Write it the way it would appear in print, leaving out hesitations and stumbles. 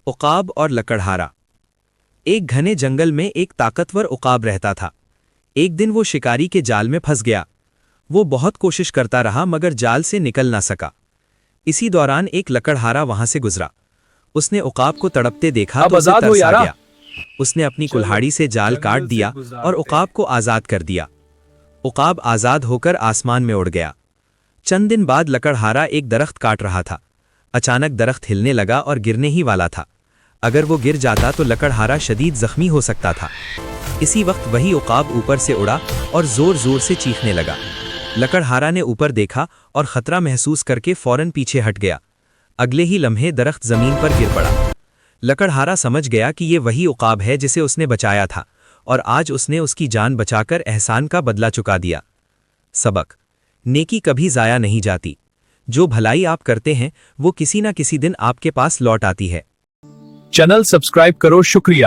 عقاب اور لکڑہارا۔ ایک گھنے جنگل میں ایک طاقتور عقاب رہتا تھا۔ ایک دن وہ شکاری کے جال میں پھنس گیا۔ وہ بہت کوشش کرتا رہا مگر جال سے نکل نہ سکا۔ اسی دوران ایک لکڑہارا وہاں سے گزرا۔ اس نے عقاب کو تڑپتے دیکھا تو اسے ترس آ گیا۔ اس نے اپنی کلہاڑی سے جال کاٹ دیا اور عقاب کو آزاد کر دیا۔ عقاب آزاد ہو کر آسمان میں اڑ گیا۔ چند دن بعد لکڑہارا ایک درخت کاٹ رہا تھا۔ اچانک درخت ہلنے لگا اور گرنے ہی والا تھا۔ اگر وہ گر جاتا تو لکڑہارا شدید زخمی ہو سکتا تھا۔ اسی وقت وہی عقاب اوپر سے اڑا اور زور زور سے چیخنے لگا۔ لکڑہارا نے اوپر دیکھا اور خطرہ محسوس کر کے فوراً پیچھے ہٹ گیا۔ اگلے ہی لمحے درخت زمین پر گر پڑا۔ لکڑہارا سمجھ گیا کہ یہ وہی عقاب ہے جسے اس نے بچایا تھا، اور آج اس نے اس کی جان بچا کر احسان کا بدلہ چکا دیا۔ سبق: نیکی کبھی ضائع نہیں جاتی۔ جو بھلائی آپ کرتے ہیں وہ کسی نہ کسی دن آپ کے پاس لوٹ آتی ہے۔ چینل سبسکرائب کرو، شکریہ۔